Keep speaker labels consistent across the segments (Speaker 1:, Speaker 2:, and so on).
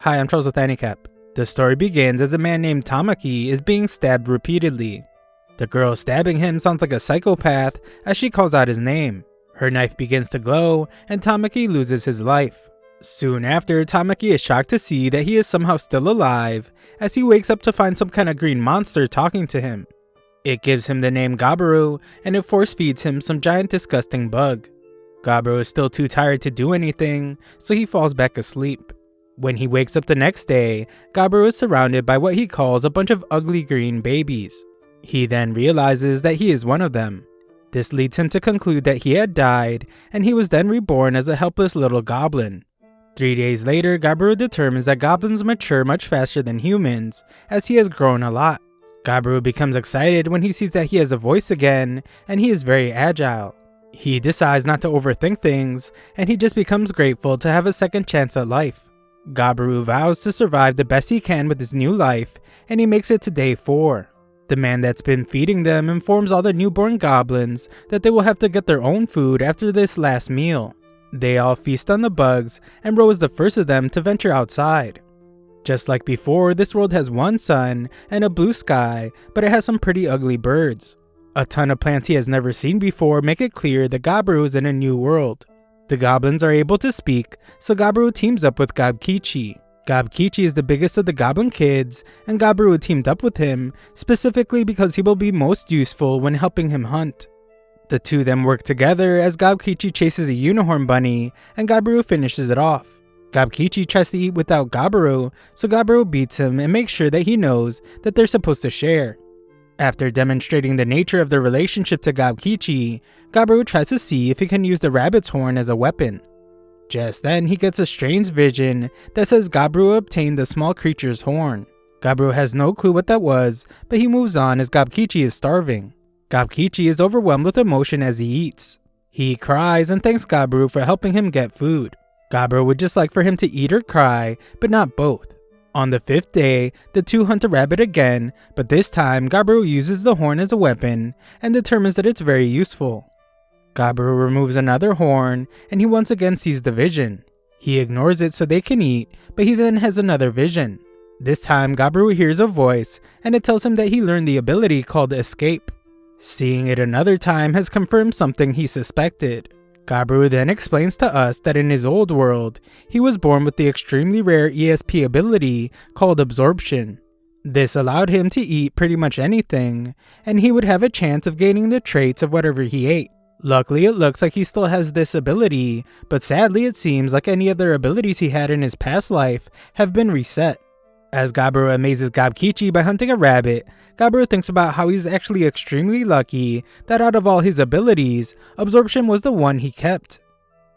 Speaker 1: Hi, I'm Charles with AniCap. The story begins as a man named Tamaki is being stabbed repeatedly. The girl stabbing him sounds like a psychopath as she calls out his name. Her knife begins to glow and Tamaki loses his life. Soon after, Tamaki is shocked to see that he is somehow still alive as he wakes up to find some kind of green monster talking to him. It gives him the name Gabaru and it force feeds him some giant disgusting bug. Gabaru is still too tired to do anything, so he falls back asleep. When he wakes up the next day, Gabaru is surrounded by what he calls a bunch of ugly green babies. He then realizes that he is one of them. This leads him to conclude that he had died, and he was then reborn as a helpless little goblin. 3 days later, Gabaru determines that goblins mature much faster than humans, as he has grown a lot. Gabaru becomes excited when he sees that he has a voice again, and he is very agile. He decides not to overthink things, and he just becomes grateful to have a second chance at life. Gabaru vows to survive the best he can with his new life, and he makes it to day 4. The man that's been feeding them informs all the newborn goblins that they will have to get their own food after this last meal. They all feast on the bugs, and Ro is the first of them to venture outside. Just like before, this world has one sun and a blue sky, but it has some pretty ugly birds. A ton of plants he has never seen before make it clear that Gabaru is in a new world. The goblins are able to speak, so Gabaru teams up with Gobkichi. Gobkichi is the biggest of the goblin kids, and Gabaru teamed up with him, specifically because he will be most useful when helping him hunt. The two of them work together as Gobkichi chases a unicorn bunny, and Gabaru finishes it off. Gobkichi tries to eat without Gabaru, so Gabaru beats him and makes sure that he knows that they're supposed to share. After demonstrating the nature of their relationship to Gobkichi, Gabaru tries to see if he can use the rabbit's horn as a weapon. Just then, he gets a strange vision that says Gabaru obtained the small creature's horn. Gabaru has no clue what that was, but he moves on as Gobkichi is starving. Gobkichi is overwhelmed with emotion as he eats. He cries and thanks Gabaru for helping him get food. Gabaru would just like for him to eat or cry, but not both. On the 5th day, the two hunt a rabbit again, but this time Gabaru uses the horn as a weapon and determines that it's very useful. Gabaru removes another horn and he once again sees the vision. He ignores it so they can eat, but he then has another vision. This time Gabaru hears a voice and it tells him that he learned the ability called escape. Seeing it another time has confirmed something he suspected. Gabaru then explains to us that in his old world, he was born with the extremely rare ESP ability called absorption. This allowed him to eat pretty much anything, and he would have a chance of gaining the traits of whatever he ate. Luckily, it looks like he still has this ability, but sadly it seems like any other abilities he had in his past life have been reset. As Gabaru amazes Gobkichi by hunting a rabbit, Gabaru thinks about how he's actually extremely lucky that out of all his abilities, absorption was the one he kept.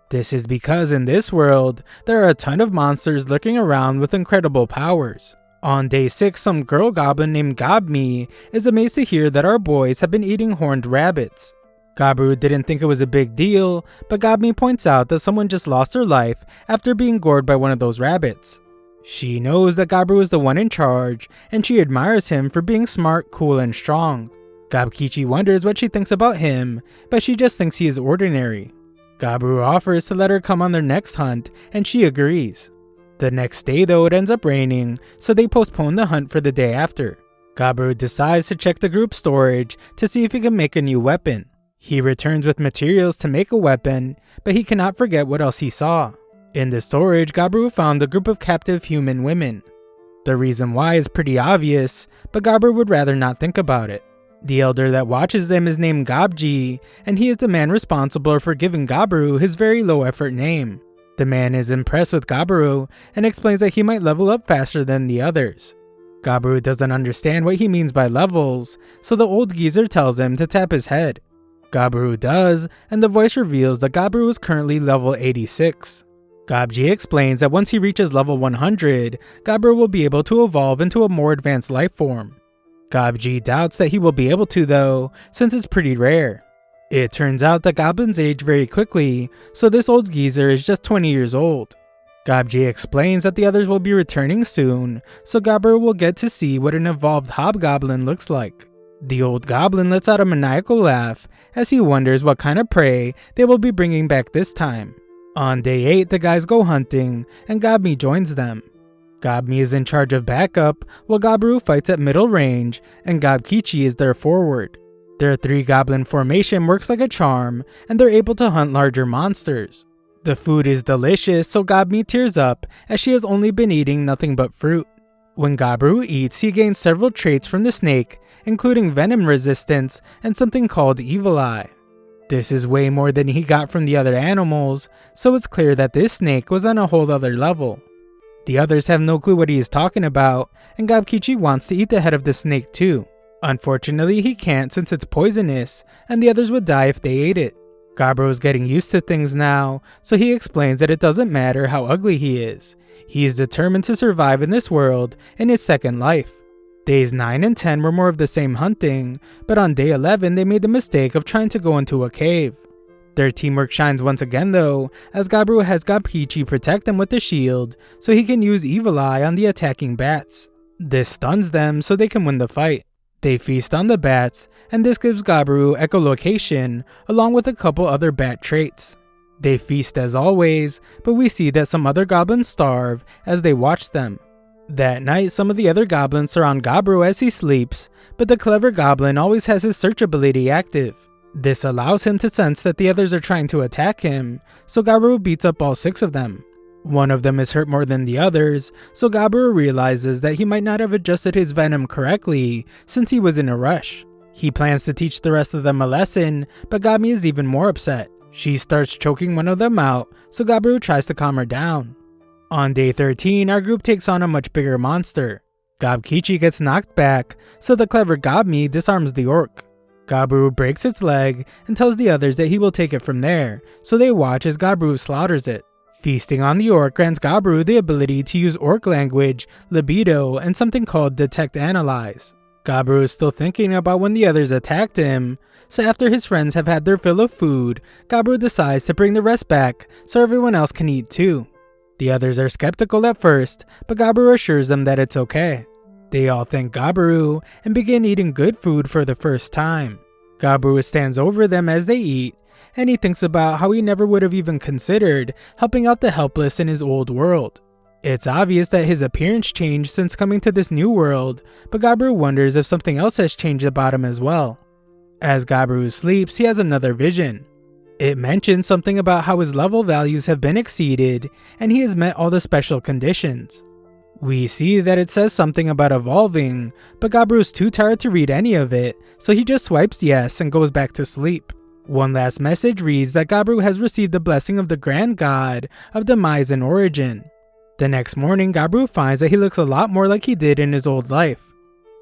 Speaker 1: This is because in this world, there are a ton of monsters lurking around with incredible powers. On day 6, some girl goblin named Gobmi is amazed to hear that our boys have been eating horned rabbits. Gabaru didn't think it was a big deal, but Gobmi points out that someone just lost her life after being gored by one of those rabbits. She knows that Gabaru is the one in charge, and she admires him for being smart, cool, and strong. Gobkichi wonders what she thinks about him, but she just thinks he is ordinary. Gabaru offers to let her come on their next hunt, and she agrees. The next day though, it ends up raining, so they postpone the hunt for the day after. Gabaru decides to check the group storage to see if he can make a new weapon. He returns with materials to make a weapon, but he cannot forget what else he saw. In the storage, Gabaru found a group of captive human women. The reason why is pretty obvious, but Gabaru would rather not think about it. The elder that watches them is named Gobji, and he is the man responsible for giving Gabaru his very low effort name. The man is impressed with Gabaru and explains that he might level up faster than the others. Gabaru doesn't understand what he means by levels, so the old geezer tells him to tap his head. Gabaru does, and the voice reveals that Gabaru is currently level 86. Gobji explains that once he reaches level 100, Gabaru will be able to evolve into a more advanced life form. Gobji doubts that he will be able to though, since it's pretty rare. It turns out that goblins age very quickly, so this old geezer is just 20 years old. Gobji explains that the others will be returning soon, so Gabaru will get to see what an evolved hobgoblin looks like. The old goblin lets out a maniacal laugh as he wonders what kind of prey they will be bringing back this time. On day 8, the guys go hunting, and Gobmi joins them. Gabmi is in charge of backup, while Gabiru fights at middle range, and Gabkichi is their forward. Their 3-goblin formation works like a charm, and they're able to hunt larger monsters. The food is delicious, so Gabmi tears up, as she has only been eating nothing but fruit. When Gabiru eats, he gains several traits from the snake, including venom resistance and something called Evil Eye. This is way more than he got from the other animals, so it's clear that this snake was on a whole other level. The others have no clue what he is talking about, and Gabkichi wants to eat the head of the snake too. Unfortunately, he can't since it's poisonous, and the others would die if they ate it. Gabiru is getting used to things now, so he explains that it doesn't matter how ugly he is. He is determined to survive in this world in his second life. Days 9 and 10 were more of the same hunting, but on day 11 they made the mistake of trying to go into a cave. Their teamwork shines once again though, as Gabiru has Gabkichi protect them with the shield, so he can use Evil Eye on the attacking bats. This stuns them so they can win the fight. They feast on the bats, and this gives Gabiru echolocation, along with a couple other bat traits. They feast as always, but we see that some other goblins starve as they watch them. That night, some of the other goblins surround Gabiru as he sleeps, but the clever goblin always has his search ability active. This allows him to sense that the others are trying to attack him, so Gabiru beats up all 6 of them. One of them is hurt more than the others, so Gabiru realizes that he might not have adjusted his venom correctly since he was in a rush. He plans to teach the rest of them a lesson, but Gabmi is even more upset. She starts choking one of them out, so Gabiru tries to calm her down. On day 13, our group takes on a much bigger monster. Gabkichi gets knocked back, so the clever Gabmi disarms the orc. Gabiru breaks its leg and tells the others that he will take it from there, so they watch as Gabiru slaughters it. Feasting on the orc grants Gabiru the ability to use orc language, libido, and something called Detect Analyze. Gabiru is still thinking about when the others attacked him, so after his friends have had their fill of food, Gabiru decides to bring the rest back so everyone else can eat too. The others are skeptical at first, but Gabiru assures them that it's okay. They all thank Gabiru and begin eating good food for the first time. Gabiru stands over them as they eat, and he thinks about how he never would have even considered helping out the helpless in his old world. It's obvious that his appearance changed since coming to this new world, but Gabiru wonders if something else has changed about him as well. As Gabiru sleeps, he has another vision. It mentions something about how his level values have been exceeded, and he has met all the special conditions. We see that it says something about evolving, but Gabiru is too tired to read any of it, so he just swipes yes and goes back to sleep. One last message reads that Gabiru has received the blessing of the Grand God of Demise and Origin. The next morning, Gabiru finds that he looks a lot more like he did in his old life.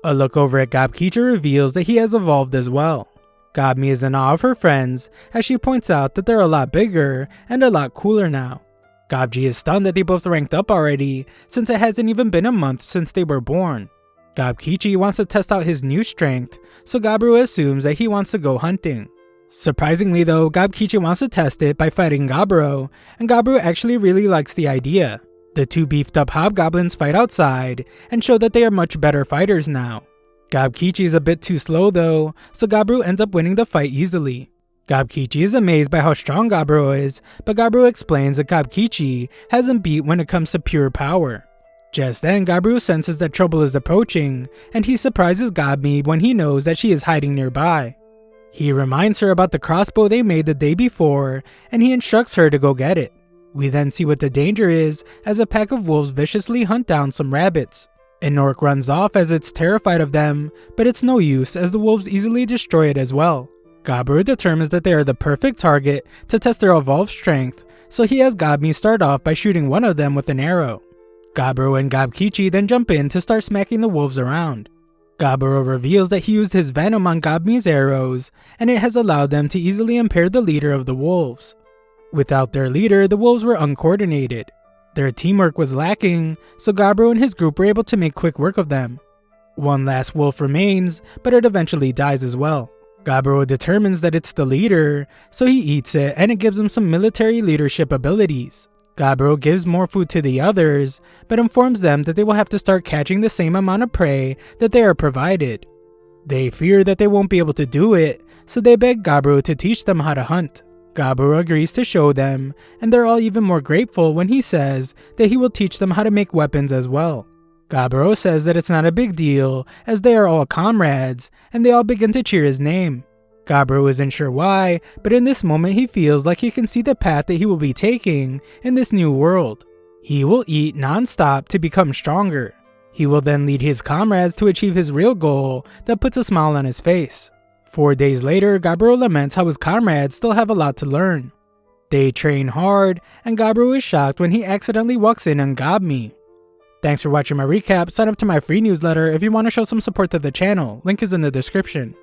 Speaker 1: A look over at Gabkichi reveals that he has evolved as well. Gabmi is in awe of her friends, as she points out that they're a lot bigger and a lot cooler now. Gabji is stunned that they both ranked up already, since it hasn't even been a month since they were born. Gabkichi wants to test out his new strength, so Gabiru assumes that he wants to go hunting. Surprisingly though, Gabkichi wants to test it by fighting Gabiru, and Gabiru actually really likes the idea. The 2 beefed up hobgoblins fight outside, and show that they are much better fighters now. Gabkichi is a bit too slow though, so Gabiru ends up winning the fight easily. Gabkichi is amazed by how strong Gabiru is, but Gabiru explains that Gabkichi hasn't beat when it comes to pure power. Just then, Gabiru senses that trouble is approaching, and he surprises Gabmi when he knows that she is hiding nearby. He reminds her about the crossbow they made the day before, and he instructs her to go get it. We then see what the danger is as a pack of wolves viciously hunt down some rabbits. An orc runs off as it's terrified of them, but it's no use as the wolves easily destroy it as well. Gabiru determines that they are the perfect target to test their evolved strength, so he has Gabmi start off by shooting one of them with an arrow. Gabiru and Gabkichi then jump in to start smacking the wolves around. Gabiru reveals that he used his venom on Gabmi's arrows, and it has allowed them to easily impair the leader of the wolves. Without their leader, the wolves were uncoordinated. Their teamwork was lacking, so Gabiru and his group were able to make quick work of them. One last wolf remains, but it eventually dies as well. Gabiru determines that it's the leader, so he eats it and it gives him some military leadership abilities. Gabiru gives more food to the others, but informs them that they will have to start catching the same amount of prey that they are provided. They fear that they won't be able to do it, so they beg Gabiru to teach them how to hunt. Gabiru agrees to show them, and they're all even more grateful when he says that he will teach them how to make weapons as well. Gabiru says that it's not a big deal, as they are all comrades, and they all begin to cheer his name. Gabiru isn't sure why, but in this moment he feels like he can see the path that he will be taking in this new world. He will eat non-stop to become stronger. He will then lead his comrades to achieve his real goal that puts a smile on his face. 4 days later, Gabiru laments how his comrades still have a lot to learn. They train hard, and Gabiru is shocked when he accidentally walks in on Gobme. Thanks for watching my recap. Sign up to my free newsletter if you want to show some support to the channel. Link is in the description.